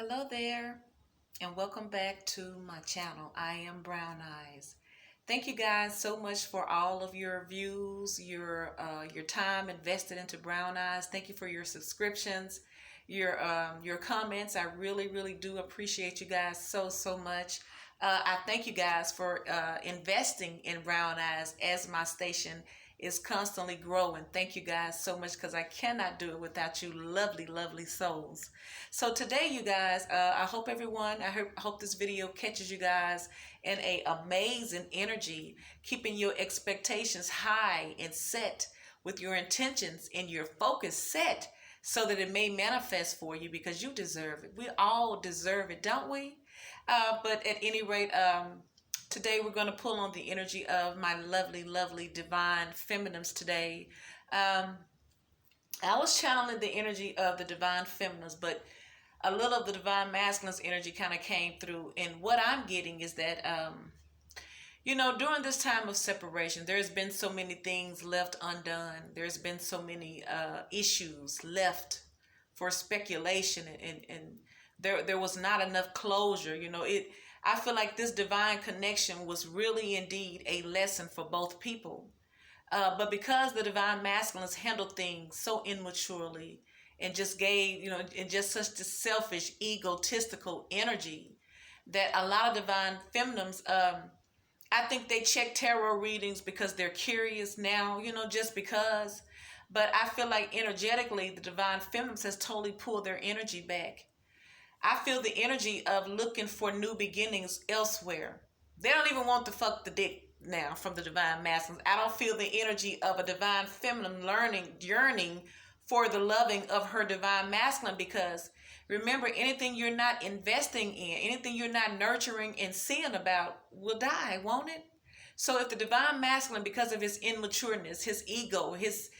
Hello there, and welcome back to my channel. I am Brown Eyes. Thank you guys so much for all of your views, your time invested into Brown Eyes. Thank you for your subscriptions, your comments. I really do appreciate you guys so much. I thank you guys for investing in Brown Eyes as my station is constantly growing. Thank you guys so much because I cannot do it without you lovely souls. So today, you guys, I hope hope this video catches you guys in a amazing energy, keeping your expectations high and set with your intentions and your focus set so that it may manifest for you because you deserve it. We all deserve it, don't we? But at any rate, today we're going to pull on the energy of my lovely divine feminines today. I was channeling the energy of the divine feminines, but a little of the divine masculine's energy kind of came through. And what I'm getting is that, during this time of separation, there's been so many things left undone. There's been so many issues left for speculation, and there was not enough closure. I feel like this divine connection was really indeed a lesson for both people. But because the divine masculines handled things so immaturely and just gave, in just such a selfish, egotistical energy, that a lot of divine feminines, I think they check tarot readings because they're curious now, just because. But I feel like energetically, the divine feminines has totally pulled their energy back. I feel the energy of looking for new beginnings elsewhere. They don't even want to fuck the dick now from the divine masculines. I don't feel the energy of a divine feminine yearning for the loving of her divine masculine, because remember, anything you're not investing in, anything you're not nurturing and seeing about will die, won't it? So if the divine masculine, because of his immatureness, his ego, his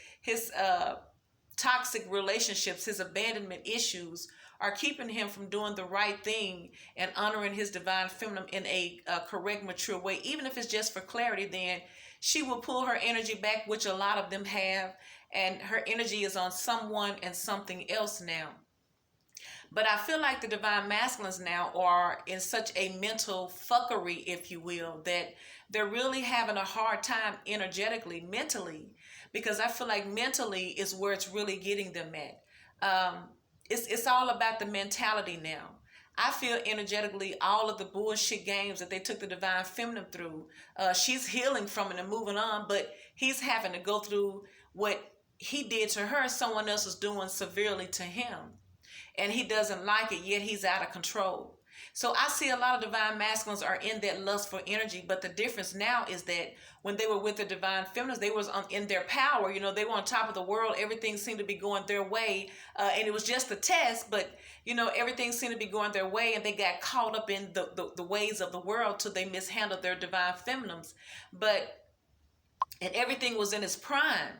toxic relationships, his abandonment issues are keeping him from doing the right thing and honoring his divine feminine in a correct, mature way, even if it's just for clarity, then she will pull her energy back, which a lot of them have, and her energy is on someone and something else now. But I feel like the divine masculines now are in such a mental fuckery, if you will, that they're really having a hard time energetically, mentally, because I feel like mentally is where it's really getting them at. It's all about the mentality now. I feel energetically all of the bullshit games that they took the divine feminine through, she's healing from it and moving on, but he's having to go through what he did to her, someone else is doing severely to him. And he doesn't like it, yet he's out of control. So I see a lot of divine masculines are in that lustful energy, but the difference now is that when they were with the divine feminines, they was in their power. They were on top of the world. Everything seemed to be going their way, and it was just a test, but everything seemed to be going their way, and they got caught up in the ways of the world till they mishandled their divine feminines. And everything was in its prime.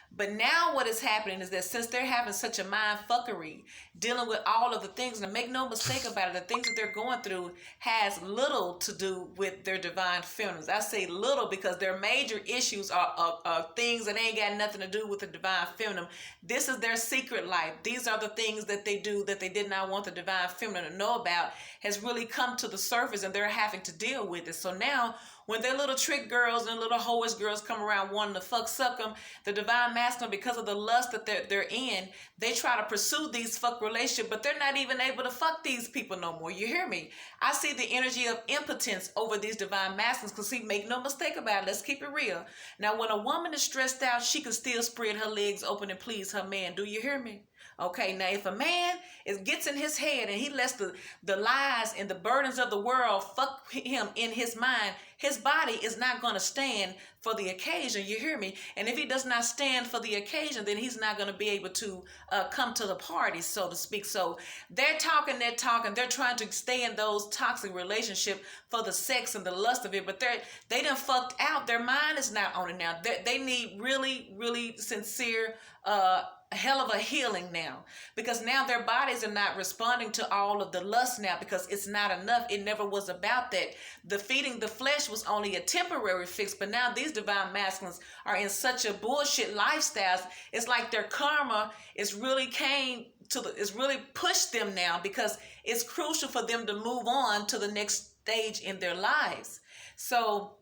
But now what is happening is that since they're having such a mind fuckery, dealing with all of the things, and make no mistake about it, the things that they're going through has little to do with their divine feminines. I say little because their major issues are things that ain't got nothing to do with the divine feminine. This is their secret life. These are the things that they do that they did not want the divine feminine to know about, has really come to the surface, and they're having to deal with it. So now, when their little trick girls and little hoish girls come around wanting to suck them, the divine masculine, because of the lust that they're in, they try to pursue these fuck relationships, but they're not even able to fuck these people no more. You hear me? I see the energy of impotence over these divine masculines, because see, make no mistake about it. Let's keep it real. Now, when a woman is stressed out, she can still spread her legs open and please her man. Do you hear me? Okay, now if a man gets in his head and he lets the lies and the burdens of the world fuck him in his mind, his body is not going to stand for the occasion. You hear me? And if he does not stand for the occasion, then he's not going to be able to come to the party, so to speak. So they're talking, they're trying to stay in those toxic relationships for the sex and the lust of it, but they done fucked out. Their mind is not on it now. They need really sincere a hell of a healing now, because now their bodies are not responding to all of the lust now, because it's not enough. It never was about that. The feeding the flesh was only a temporary fix, but now these divine masculines are in such a bullshit lifestyles. It's like their karma is really came it's really pushed them now, because it's crucial for them to move on to the next stage in their lives. So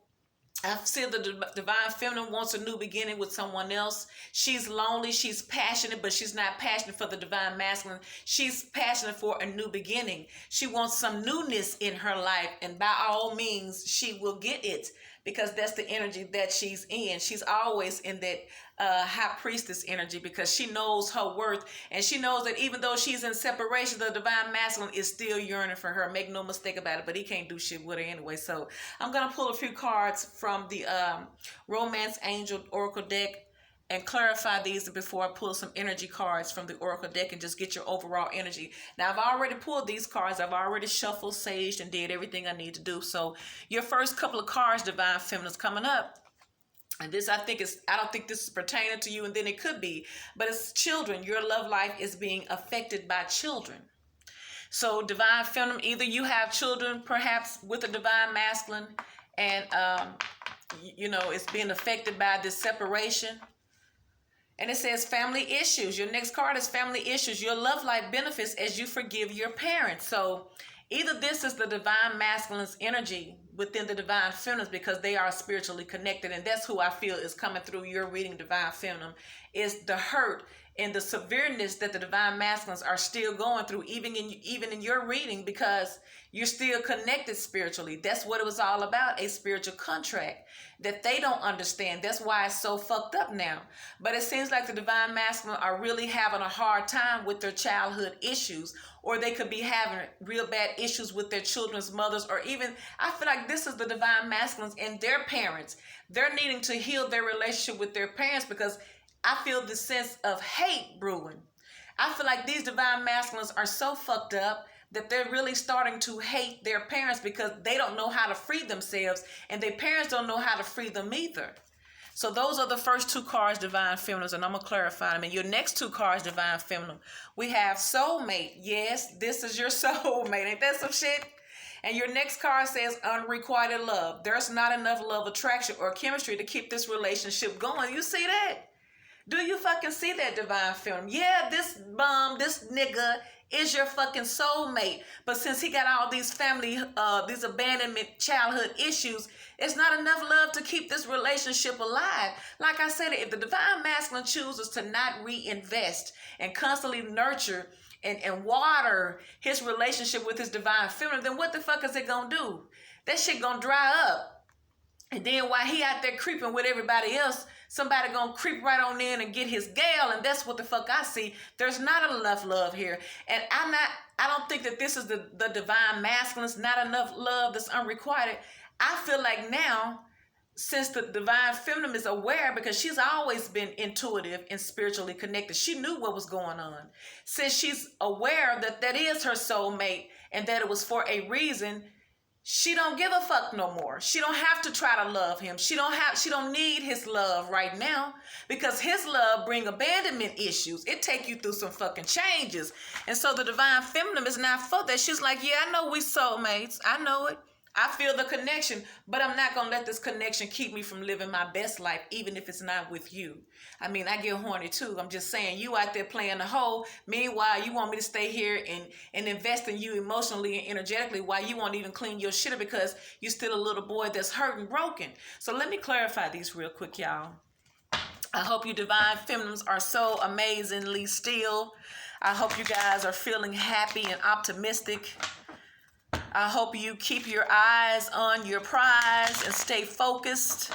I feel the divine feminine wants a new beginning with someone else. She's lonely, she's passionate, but she's not passionate for the divine masculine. She's passionate for a new beginning. She wants some newness in her life, and by all means, she will get it, because that's the energy that she's in. She's always in that high priestess energy, because she knows her worth, and she knows that even though she's in separation, the divine masculine is still yearning for her. Make no mistake about it, but he can't do shit with her anyway. So I'm going to pull a few cards from the Romance Angel Oracle deck and clarify these before I pull some energy cards from the Oracle deck and just get your overall energy. Now, I've already pulled these cards. I've already shuffled, saged, and did everything I need to do. So your first couple of cards, Divine Feminine, is coming up. And this, I don't think this is pertaining to you, and then it could be, but it's children. Your love life is being affected by children. So Divine Feminine, either you have children perhaps with a Divine Masculine, and it's being affected by this separation. And it says family issues. Your next card is family issues. Your love life benefits as you forgive your parents. So either this is the divine masculine's energy within the divine feminine, because they are spiritually connected. And that's who I feel is coming through your reading, divine feminine, is the hurt and the severeness that the divine masculines are still going through, even in your reading, because you're still connected spiritually. That's what it was all about, a spiritual contract that they don't understand. That's why it's so fucked up now. But it seems like the divine masculine are really having a hard time with their childhood issues, or they could be having real bad issues with their children's mothers, or even, I feel like this is the divine masculines and their parents. They're needing to heal their relationship with their parents, because I feel the sense of hate brewing. I feel like these divine masculines are so fucked up that they're really starting to hate their parents, because they don't know how to free themselves, and their parents don't know how to free them either. So those are the first two cards, Divine Feminines, and I'm going to clarify them. And your next two cards, Divine Feminine, we have Soulmate. Yes, this is your soulmate. Ain't that some shit? And your next card says Unrequited Love. There's not enough love, attraction, or chemistry to keep this relationship going. You see that? Do you fucking see that, Divine Feminine? Yeah, this bum, this nigga is your fucking soulmate. But since he got all these family, these abandonment childhood issues, it's not enough love to keep this relationship alive. Like I said, if the divine masculine chooses to not reinvest and constantly nurture and water his relationship with his divine feminine, then what the fuck is it gonna do? That shit gonna dry up. And then while he out there creeping with everybody else, somebody gonna creep right on in and get his gal, and that's what the fuck I see. There's not enough love here. And I don't think that this is the divine masculine. It's not enough love that's unrequited. I feel like now, since the divine feminine is aware, because she's always been intuitive and spiritually connected, she knew what was going on. Since she's aware that that is her soulmate and that it was for a reason, she don't give a fuck no more. She don't have to try to love him. She don't need his love right now, because his love bring abandonment issues. It take you through some fucking changes. And so the divine feminine is not for that. She's like, yeah, I know we soulmates. I know it. I feel the connection, but I'm not going to let this connection keep me from living my best life, even if it's not with you. I mean, I get horny too. I'm just saying, you out there playing the hoe. Meanwhile, you want me to stay here and invest in you emotionally and energetically, while you won't even clean your shit up because you're still a little boy that's hurt and broken. So let me clarify these real quick, y'all. I hope you divine feminines are so amazingly still. I hope you guys are feeling happy and optimistic. I hope you keep your eyes on your prize and stay focused.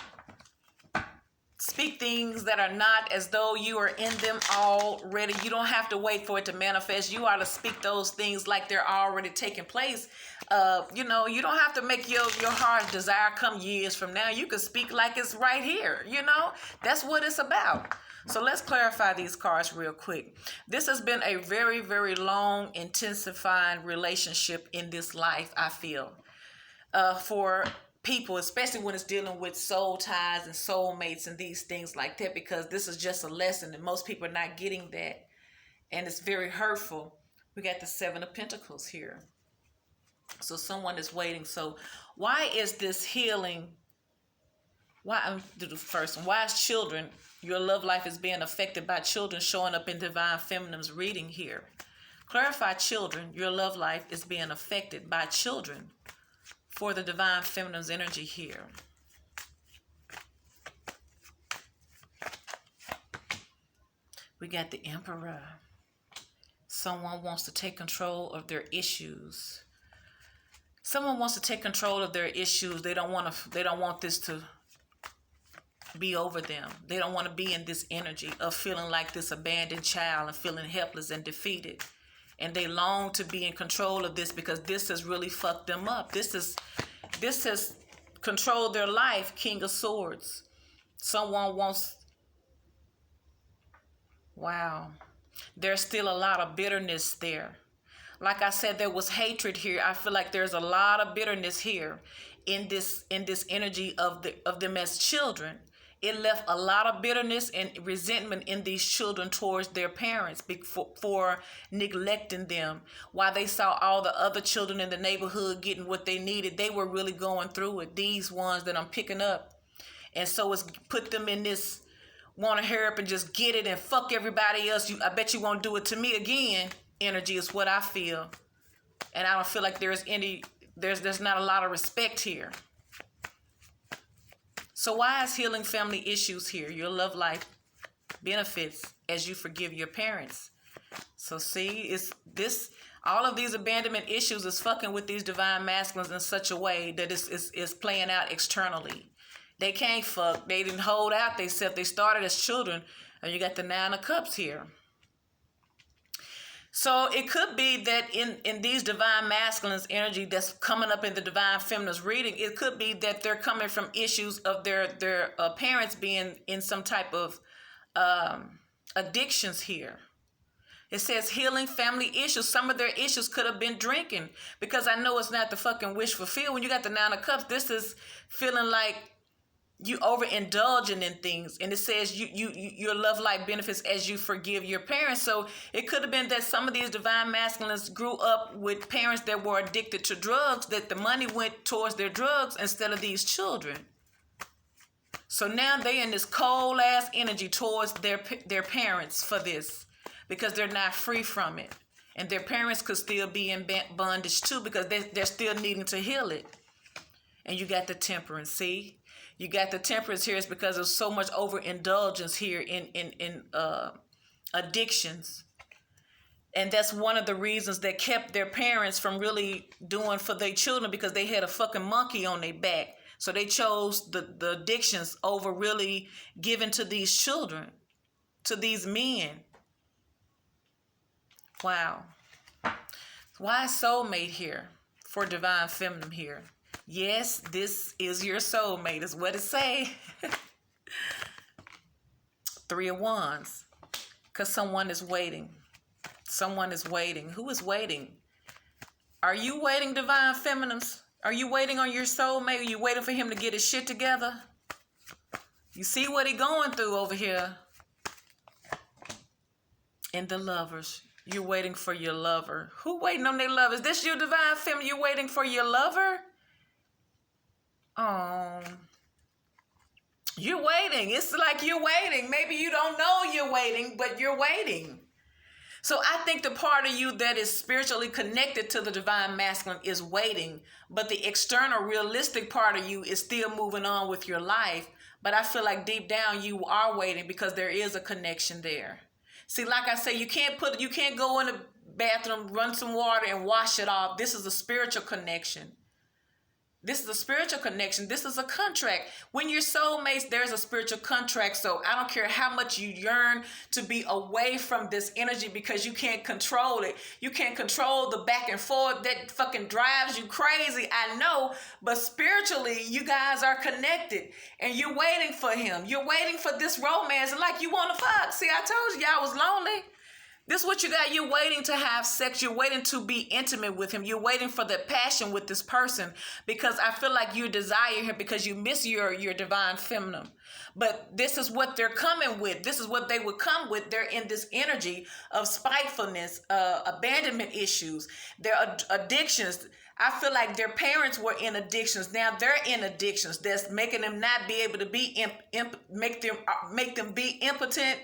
Speak things that are not as though you are in them already. You don't have to wait for it to manifest. You are to speak those things like they're already taking place. You don't have to make your heart's desire come years from now. You can speak like it's right here. That's what it's about. So let's clarify these cards real quick. This has been a very, very long, intensifying relationship in this life, I feel, for people, especially when it's dealing with soul ties and soulmates and these things like that, because this is just a lesson and most people are not getting that. And it's very hurtful. We got the Seven of Pentacles here. So someone is waiting. So why is this healing? Why, I'm do the first one. Why is children, your love life is being affected by children showing up in Divine Feminine's reading here? Clarify children. Your love life is being affected by children for the divine feminine's energy here. We got the Emperor. Someone wants to take control of their issues. Someone wants to take control of their issues. They don't want this to be over them. They don't want to be in this energy of feeling like this abandoned child and feeling helpless and defeated. And they long to be in control of this because this has really fucked them up. This has controlled their life. King of Swords. Someone wants... Wow. There's still a lot of bitterness there. Like I said, there was hatred here. I feel like there's a lot of bitterness here in this energy of them as children. It left a lot of bitterness and resentment in these children towards their parents for neglecting them. While they saw all the other children in the neighborhood getting what they needed, they were really going through it. These ones that I'm picking up. And so it's put them in this want to hurry up and just get it and fuck everybody else. I bet you won't do it to me again. Energy is what I feel. And I don't feel like there's not a lot of respect here. So why is healing family issues here? Your love life benefits as you forgive your parents. So see, all of these abandonment issues is fucking with these divine masculines in such a way that it's playing out externally. They can't fuck. They didn't hold out themselves. They started as children. And you got the Nine of Cups here. So it could be that in these divine masculines energy that's coming up in the divine feminine's reading, it could be that they're coming from issues of their parents being in some type of addictions here. It says healing family issues. Some of their issues could have been drinking, because I know it's not the fucking wish fulfilled. When you got the Nine of Cups, this is feeling like you overindulging in things, and it says your love life benefits as you forgive your parents. So it could have been that some of these divine masculines grew up with parents that were addicted to drugs, that the money went towards their drugs instead of these children. So now they in this cold ass energy towards their parents for this, because they're not free from it, and their parents could still be in bondage too, because they're still needing to heal it. And you got the Temperance. See. You got the Temperance here is because of so much overindulgence here in addictions. And that's one of the reasons that kept their parents from really doing for their children, because they had a fucking monkey on their back. So they chose the addictions over really giving to these children, to these men. Wow. Why soulmate here for divine feminine here? Yes, this is your soulmate, is what it say. 3 of Wands. Because someone is waiting. Someone is waiting. Who is waiting? Are you waiting, divine feminines? Are you waiting on your soulmate? Are you waiting for him to get his shit together? You see what he going through over here. And the Lovers. You're waiting for your lover. Who waiting on their lover? Is this your divine feminine? You're waiting for your lover? You're waiting. It's like you're waiting. Maybe you don't know you're waiting, but you're waiting. So I think the part of you that is spiritually connected to the divine masculine is waiting, but the external realistic part of you is still moving on with your life. But I feel like deep down you are waiting, because there is a connection there. See, like I say, you can't go in the bathroom, run some water and wash it off. This is a spiritual connection. This is a spiritual connection. This is a contract. When you're soulmates, there's a spiritual contract. So I don't care how much you yearn to be away from this energy, because you can't control it. You can't control the back and forth that fucking drives you crazy. I know, but spiritually, you guys are connected, and you're waiting for him. You're waiting for this romance, like you want to fuck. See, I told you y'all was lonely. This is what you got. You're waiting to have sex. You're waiting to be intimate with him. You're waiting for the passion with this person, because I feel like you desire him, because you miss your divine feminine. But this is what they're coming with. This is what they would come with. They're in this energy of spitefulness, abandonment issues, their addictions. I feel like their parents were in addictions. Now they're in addictions that's making them not be able to be make them be impotent.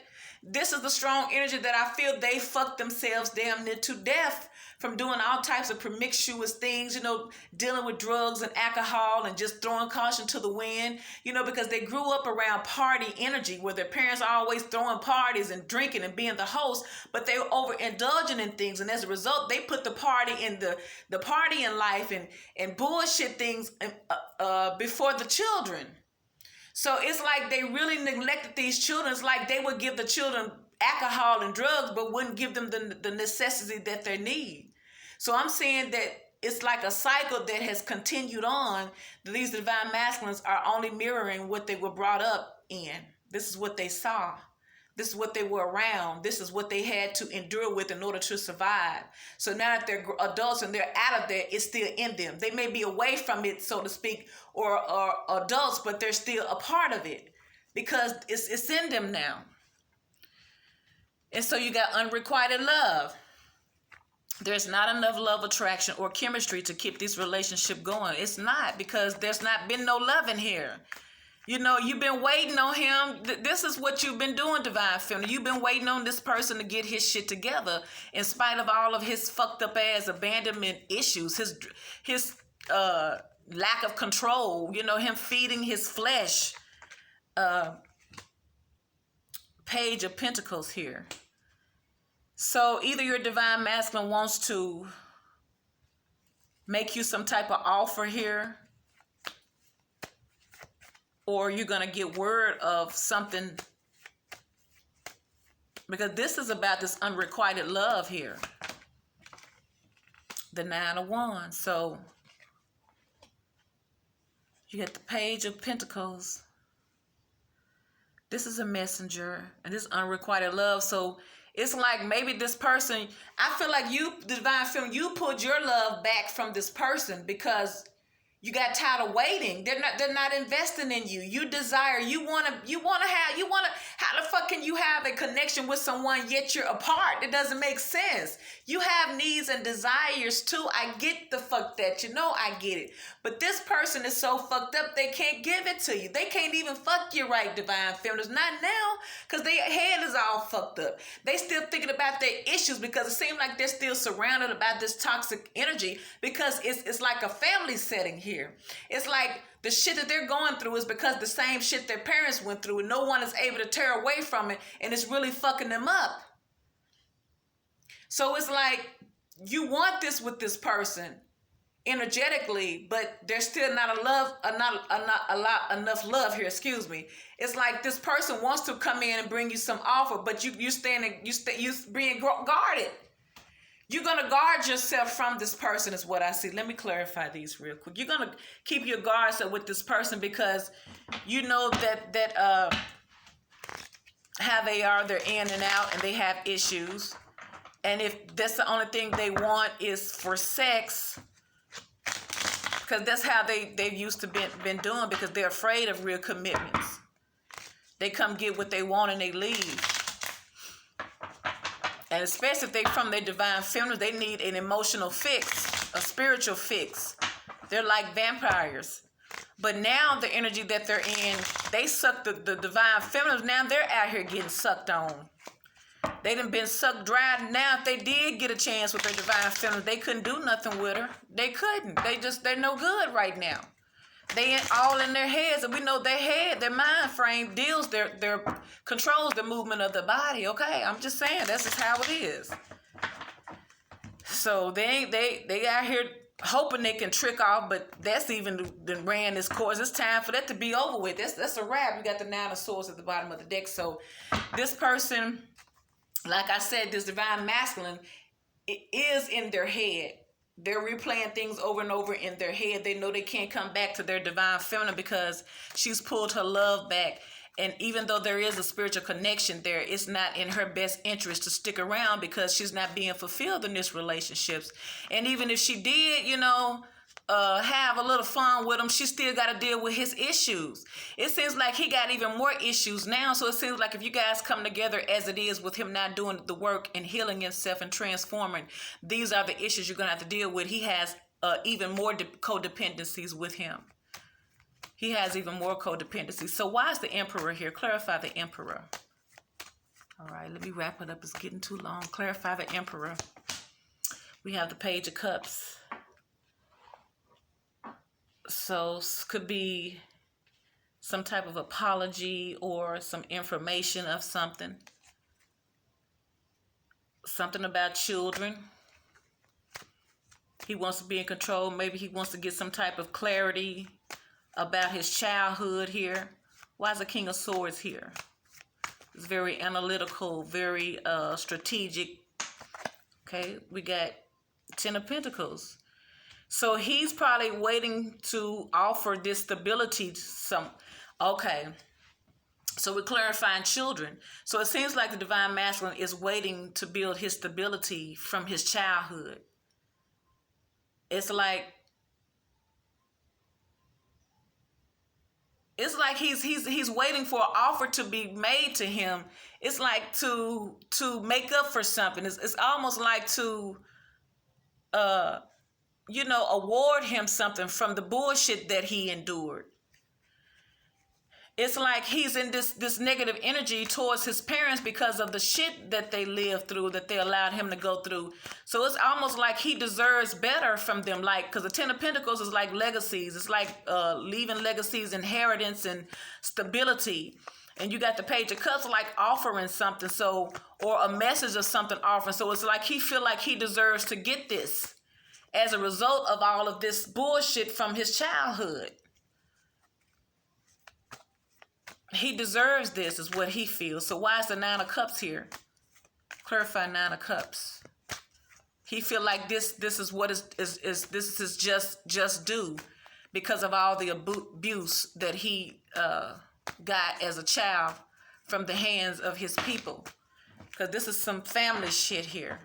This is the strong energy that I feel they fucked themselves damn near to death from doing all types of promiscuous things, you know, dealing with drugs and alcohol and just throwing caution to the wind, you know, because they grew up around party energy where their parents are always throwing parties and drinking and being the host, but they were overindulging in things. And as a result, they put the party in the party in life and bullshit things before the children. So it's like they really neglected these children. It's like they would give the children alcohol and drugs, but wouldn't give them the necessity that they need. So I'm saying that it's like a cycle that has continued on. These divine masculines are only mirroring what they were brought up in. This is what they saw. This is what they were around. This is what they had to endure with in order to survive. So now that they're adults and they're out of there, it's still in them. They may be away from it, so to speak, or adults, but they're still a part of it because it's in them now. And so you got unrequited love. There's not enough love attraction or chemistry to keep this relationship going. It's not, because there's not been no love in here. You know, you've been waiting on him. This is what you've been doing, Divine Feminine. You've been waiting on this person to get his shit together in spite of all of his fucked up ass abandonment issues, his lack of control, you know, him feeding his flesh. Page of Pentacles here. So either your divine masculine wants to make you some type of offer here, or you're going to get word of something, because this is about this unrequited love here. The Nine of Wands. So you get the Page of Pentacles. This is a messenger, and this unrequited love. So it's like maybe this person, I feel like you, Divine Feminine, you pulled your love back from this person because you got tired of waiting. They're not investing in you. You desire, how the fuck can you have a connection with someone yet you're apart? It doesn't make sense. You have needs and desires too. I get the fuck that, you know, I get it. But this person is so fucked up, they can't give it to you. They can't even fuck you right, Divine Feminines. Not now, because their head is all fucked up. They still thinking about their issues because it seems like they're still surrounded about this toxic energy because it's like a family setting here. It's like the shit that they're going through is because the same shit their parents went through and no one is able to tear away from it, and it's really fucking them up. So it's like you want this with this person energetically, but there's still not enough love here. Excuse me. It's like this person wants to come in and bring you some offer, but you being guarded. You're going to guard yourself from this person is what I see. Let me clarify these real quick. You're going to keep your guards up with this person because you know that how they are, they're in and out and they have issues. And if that's the only thing they want is for sex, because that's how they've used to been doing, because they're afraid of real commitments. They come get what they want and they leave. And especially if they from their Divine Feminine, they need an emotional fix, a spiritual fix. They're like vampires. But now the energy that they're in, they suck the Divine Feminines. Now they're out here getting sucked on. They done been sucked dry. Now if they did get a chance with their Divine Feminine, they couldn't do nothing with her. They couldn't. They're no good right now. They all in their heads, and we know their mind frame deals, their controls the movement of the body. Okay, I'm just saying that's just how it is. So they out here hoping they can trick off, but that's even ran this course. It's time for that to be over with. That's a wrap. You got the Nine of Swords at the bottom of the deck. So this person, like I said, this Divine Masculine, it is in their head. They're replaying things over and over in their head. They know they can't come back to their Divine Feminine because she's pulled her love back. And even though there is a spiritual connection there, it's not in her best interest to stick around because she's not being fulfilled in this relationships. And even if she did, have a little fun with him, she still got to deal with his issues. It seems like he got even more issues now. So it seems like if you guys come together as it is with him not doing the work and healing himself and transforming, these are the issues you're going to have to deal with. He has even more codependencies with him. He has even more codependency. So why is the Emperor here? Clarify the Emperor. All right, let me wrap it up. It's getting too long. Clarify the Emperor. We have the Page of Cups. So could be some type of apology or some information of something. Something about children. He wants to be in control. Maybe he wants to get some type of clarity about his childhood here. Why is the King of Swords here? It's very analytical, very strategic. Okay, we got Ten of Pentacles. So he's probably waiting to offer this stability to some. Okay, so we're clarifying children. So it seems like the Divine Masculine is waiting to build his stability from his childhood. It's like he's waiting for an offer to be made to him. It's like to make up for something. It's almost like to award him something from the bullshit that he endured. It's like he's in this negative energy towards his parents because of the shit that they lived through, that they allowed him to go through. So it's almost like he deserves better from them. Like, because the Ten of Pentacles is like legacies. It's like leaving legacies, inheritance, and stability. And you got the Page of Cups like offering something, so, or a message of something offering. So it's like he feel like he deserves to get this as a result of all of this bullshit from his childhood. He deserves this, is what he feels. So why is the Nine of Cups here? Clarify Nine of Cups. He feel like this is what is just due because of all the abuse that he got as a child from the hands of his people. Because this is some family shit here.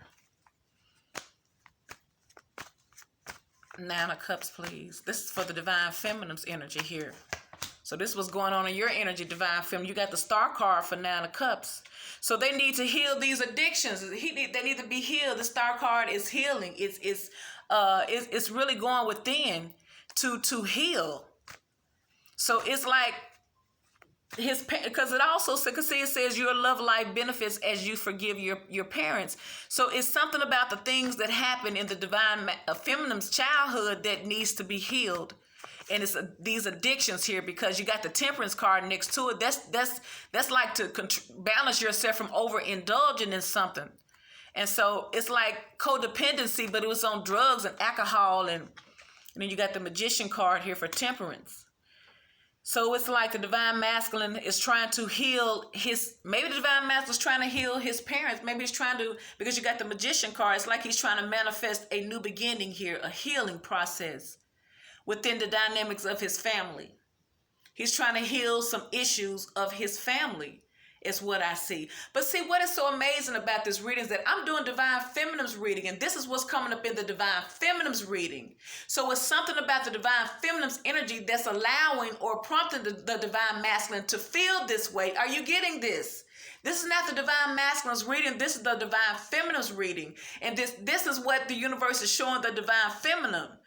Nine of Cups, please. This is for the Divine Feminine's energy here. So this is what's going on in your energy, Divine Feminine. You got the Star card for Nine of Cups. So they need to heal these addictions. They need to be healed. The Star card is healing. It's really going within to heal. So it's like because it also, because it says your love life benefits as you forgive your parents. So it's something about the things that happen in the Divine Feminine's childhood that needs to be healed. And it's these addictions here, because you got the Temperance card next to it. That's like to balance yourself from overindulging in something. And so it's like codependency, but it was on drugs and alcohol. And then you got the Magician card here for Temperance. So it's like the Divine Masculine is trying to heal maybe the Divine Masculine is trying to heal his parents. Maybe he's trying to, because you got the Magician card, it's like he's trying to manifest a new beginning here, a healing process within the dynamics of his family. He's trying to heal some issues of his family, is what I see. But see, what is so amazing about this reading is that I'm doing Divine Feminine's reading, and this is what's coming up in the Divine Feminine's reading. So it's something about the Divine Feminine's energy that's allowing or prompting the Divine Masculine to feel this way. Are you getting this? This is not the Divine Masculine's reading. This is the Divine Feminine's reading. And this is what the universe is showing the Divine Feminine.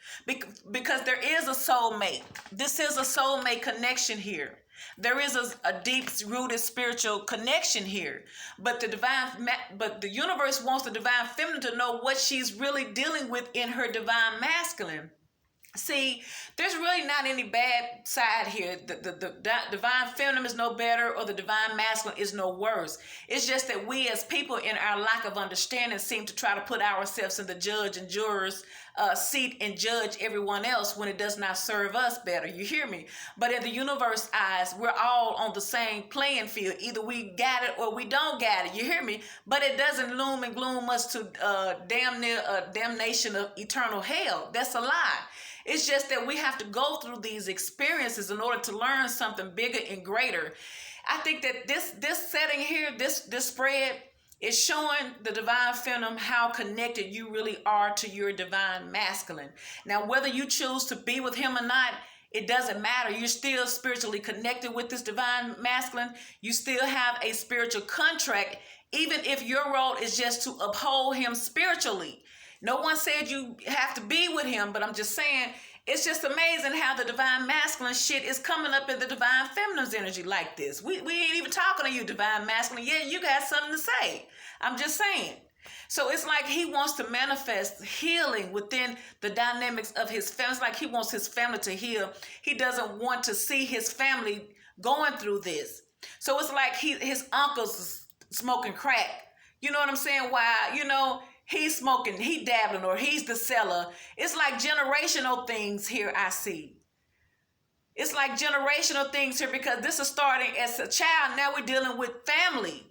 Because there is a soulmate. This is a soulmate connection here. There is a deep-rooted spiritual connection here. But the universe wants the Divine Feminine to know what she's really dealing with in her Divine Masculine. See, there's really not any bad side here. The Divine Feminine is no better, or the Divine Masculine is no worse. It's just that we as people, in our lack of understanding, seem to try to put ourselves in the judge and juror's seat and judge everyone else when it does not serve us better. You hear me? But in the universe's eyes, we're all on the same playing field. Either we got it or we don't got it. You hear me? But it doesn't loom and gloom us to damnation of eternal hell. That's a lie. It's just that we have to go through these experiences in order to learn something bigger and greater. I think that this setting here, this spread, is showing the Divine Feminine how connected you really are to your Divine Masculine. Now, whether you choose to be with him or not, it doesn't matter. You're still spiritually connected with this Divine Masculine. You still have a spiritual contract, even if your role is just to uphold him spiritually. No one said you have to be with him, but I'm just saying, It's just amazing how the divine masculine shit is coming up in the divine feminine's energy like this. We ain't even talking to you, divine masculine. Yeah, you got something to say. I'm just saying. So it's like he wants to manifest healing within the dynamics of his family. It's like he wants his family to heal. He doesn't want to see his family going through this. So it's like his uncle's smoking crack. You know what I'm saying? Why, he's smoking, he dabbling, or he's the seller. It's like generational things here I see. It's like generational things here because this is starting as a child. Now we're dealing with family,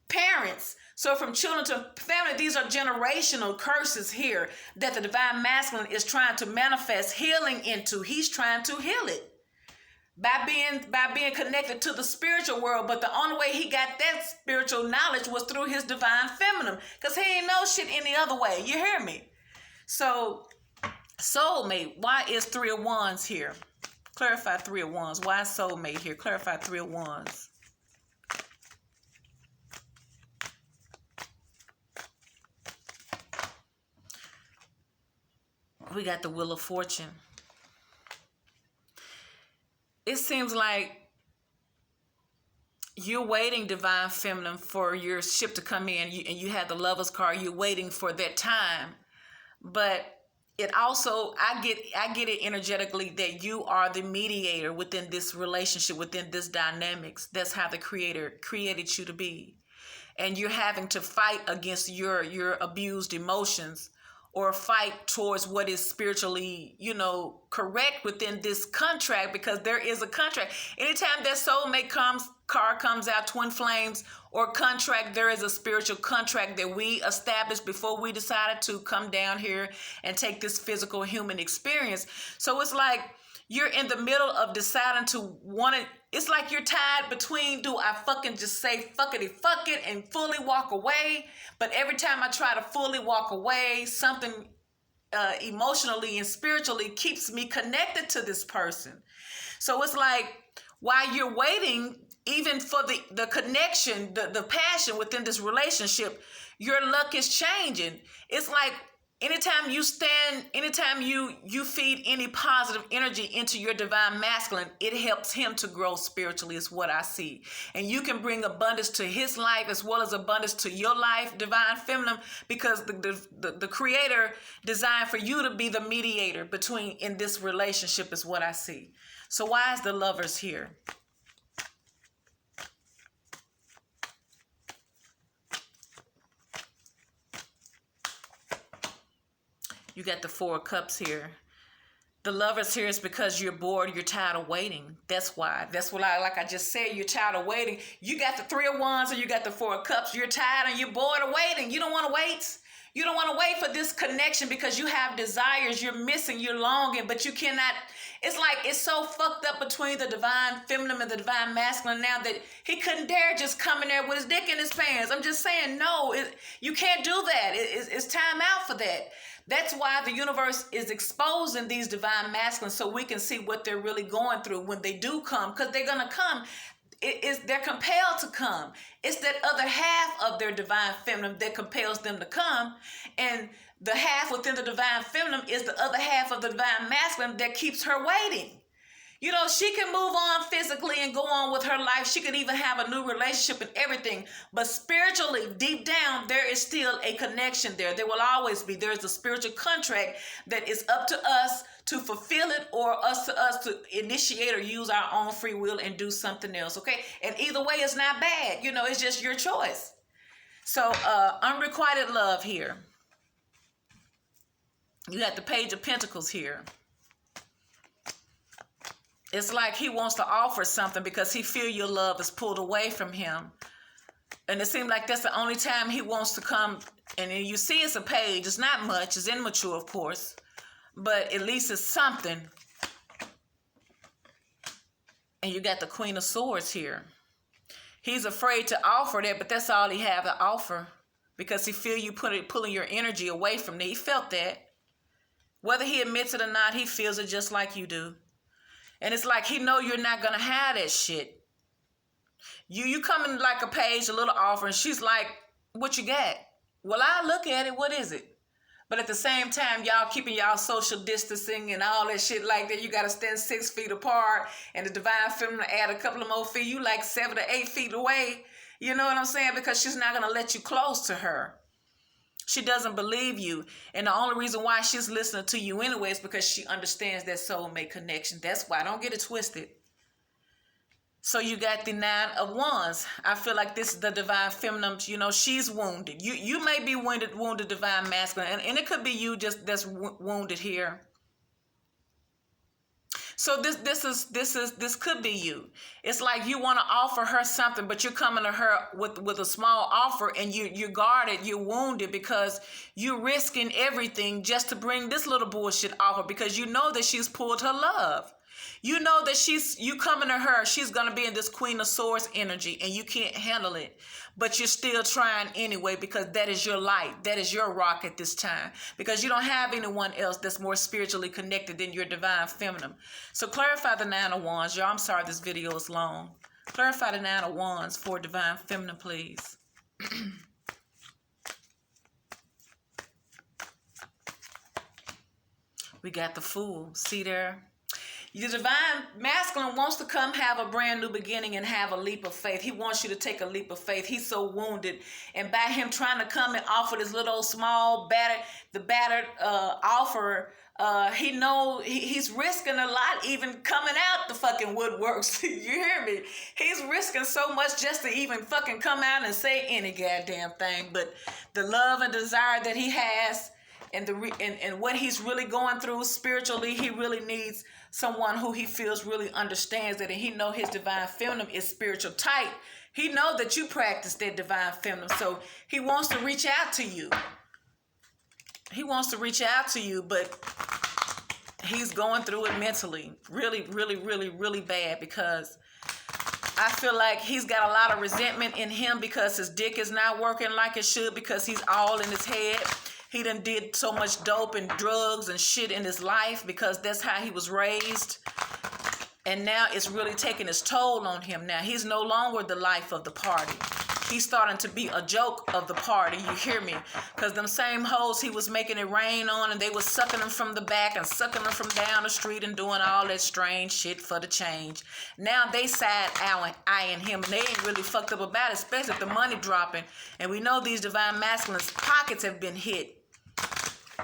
parents. So from children to family, these are generational curses here that the divine masculine is trying to manifest healing into. He's trying to heal it by being connected to the spiritual world. But the only way he got that spiritual knowledge was through his divine feminine, because he ain't know shit any other way. You hear me? So soulmate, why is 3 of Wands here? Clarify 3 of Wands. Why is soulmate here? Clarify 3 of Wands. We got the Wheel of Fortune. It seems like you're waiting, divine feminine, for your ship to come in, and you have the Lover's card. You're waiting for that time, but it also, I get it energetically that you are the mediator within this relationship, within this dynamics. That's how the Creator created you to be, and you're having to fight against your abused emotions, or fight towards what is spiritually, correct within this contract, because there is a contract. Anytime that soulmate card comes out, twin flames, or contract, there is a spiritual contract that we established before we decided to come down here and take this physical human experience. So it's like you're in the middle of deciding to want it. It's like you're tied between, do I fucking just say fuckity fuck it and fully walk away? But every time I try to fully walk away, something emotionally and spiritually keeps me connected to this person. So it's like while you're waiting, even for the connection, the passion within this relationship, your luck is changing. It's like anytime you feed any positive energy into your divine masculine, it helps him to grow spiritually, is what I see. And you can bring abundance to his life as well as abundance to your life, divine feminine, because the Creator designed for you to be the mediator in this relationship, is what I see. So why is the Lovers here? You got the 4 of Cups here. The Lovers here is because you're bored, you're tired of waiting. That's why. That's what like I just said, you're tired of waiting. You got the 3 of Wands and you got the 4 of Cups. You're tired and you're bored of waiting. You don't want to wait. You don't want to wait for this connection because you have desires. You're missing, you're longing, but you cannot. It's like it's so fucked up between the divine feminine and the divine masculine now that he couldn't dare just come in there with his dick in his pants. I'm just saying, no, you can't do that. It's time out for that. That's why the universe is exposing these divine masculines so we can see what they're really going through when they do come, because they're going to come. They're compelled to come. It's that other half of their divine feminine that compels them to come. And the half within the divine feminine is the other half of the divine masculine that keeps her waiting. She can move on physically and go on with her life. She could even have a new relationship and everything. But spiritually, deep down, there is still a connection there. There will always be. There is a spiritual contract that is up to us to fulfill it, or us to initiate or use our own free will and do something else. Okay? And either way, it's not bad. It's just your choice. So unrequited love here. You got the Page of Pentacles here. It's like he wants to offer something because he feels your love is pulled away from him. And it seems like that's the only time he wants to come. And you see it's a page. It's not much. It's immature, of course. But at least it's something. And you got the Queen of Swords here. He's afraid to offer that, but that's all he have to offer. Because he feel you pulling your energy away from there. He felt that. Whether he admits it or not, he feels it just like you do. And it's like he know you're not going to have that shit. You come in like a page, a little offer, and she's like, what you got? Well, I look at it. What is it? But at the same time, y'all keeping y'all social distancing and all that shit like that. You got to stand 6 feet apart, and the divine feminine add a couple of more feet. You like 7 to 8 feet away. You know what I'm saying? Because she's not going to let you close to her. She doesn't believe you. And the only reason why she's listening to you anyway is because she understands that soulmate connection. That's why. Don't get it twisted. So you got the 9 of Wands. I feel like this is the divine feminine. You know, she's wounded. You may be wounded divine masculine. And it could be you just that's wounded here. So this could be you. It's like you want to offer her something, but you're coming to her with a small offer, and you're guarded, you're wounded because you're risking everything just to bring this little bullshit offer because you know that she's pulled her love. You know that you coming to her, she's going to be in this Queen of Swords energy and you can't handle it. But you're still trying anyway because that is your light. That is your rock at this time. Because you don't have anyone else that's more spiritually connected than your divine feminine. So clarify the 9 of Wands. Y'all, I'm sorry this video is long. Clarify the 9 of Wands for divine feminine, please. We got the Fool. See there? The divine masculine wants to come have a brand new beginning and have a leap of faith. He wants you to take a leap of faith. He's so wounded. And by him trying to come and offer this little small battered offer, he know he's risking a lot even coming out the fucking woodworks. You hear me? He's risking so much just to even fucking come out and say any goddamn thing. But the love and desire that he has and what he's really going through spiritually, he really needs someone who he feels really understands that, and he know his divine feminine is spiritual tight. He know that you practice that divine feminine, so he wants to reach out to you. He wants to reach out to you, but he's going through it mentally really, really, really, really bad because I feel like he's got a lot of resentment in him because his dick is not working like it should because he's all in his head. He done did so much dope and drugs and shit in his life because that's how he was raised. And now it's really taking its toll on him. Now he's no longer the life of the party. He's starting to be a joke of the party, you hear me? Because them same hoes he was making it rain on and they was sucking him from the back and sucking him from down the street and doing all that strange shit for the change. Now they side eyeing him and they ain't really fucked up about it, especially if the money dropping. And we know these divine masculines' pockets have been hit.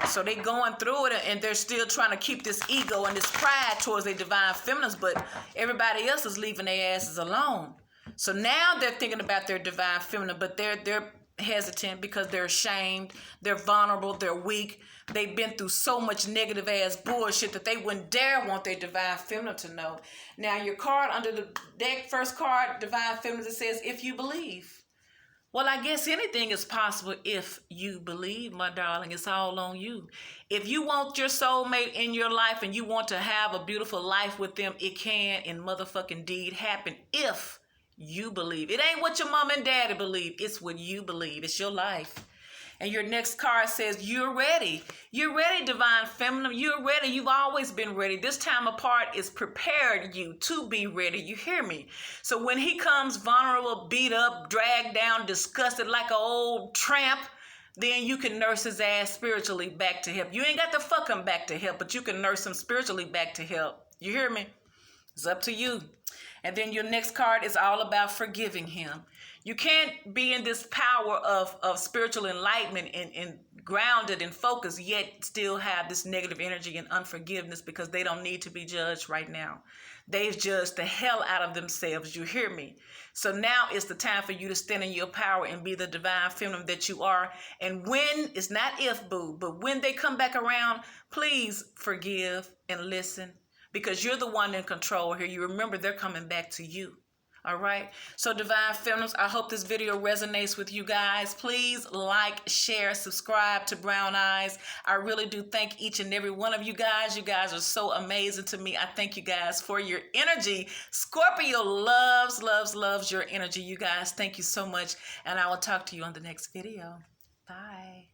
So they going through it and they're still trying to keep this ego and this pride towards their divine feminines, but everybody else is leaving their asses alone. So now they're thinking about their divine feminine, but they're hesitant because they're ashamed, they're vulnerable, they're weak. They've been through so much negative ass bullshit that they wouldn't dare want their divine feminine to know. Now your card under the deck, first card, divine feminine, it says, if you believe. Well, I guess anything is possible if you believe, my darling. It's all on you. If you want your soulmate in your life and you want to have a beautiful life with them, it can in motherfucking deed happen if you believe. It ain't what your mom and daddy believe. It's what you believe. It's your life. And your next card says, you're ready. You're ready, divine feminine. You're ready. You've always been ready. This time apart is prepared you to be ready. You hear me? So when he comes vulnerable, beat up, dragged down, disgusted like an old tramp, then you can nurse his ass spiritually back to health. You ain't got to fuck him back to health, but you can nurse him spiritually back to health. You hear me? It's up to you. And then your next card is all about forgiving him. You can't be in this power of spiritual enlightenment and grounded and focused, yet still have this negative energy and unforgiveness because they don't need to be judged right now. They've judged the hell out of themselves. You hear me? So now it's the time for you to stand in your power and be the divine feminine that you are. And when, it's not if, boo, but when they come back around, please forgive and listen because you're the one in control here. You remember they're coming back to you. All right. So divine feminines, I hope this video resonates with you guys. Please like, share, subscribe to Brown Eyes. I really do thank each and every one of you guys. You guys are so amazing to me. I thank you guys for your energy. Scorpio loves, loves, loves your energy. You guys, thank you so much. And I will talk to you on the next video. Bye.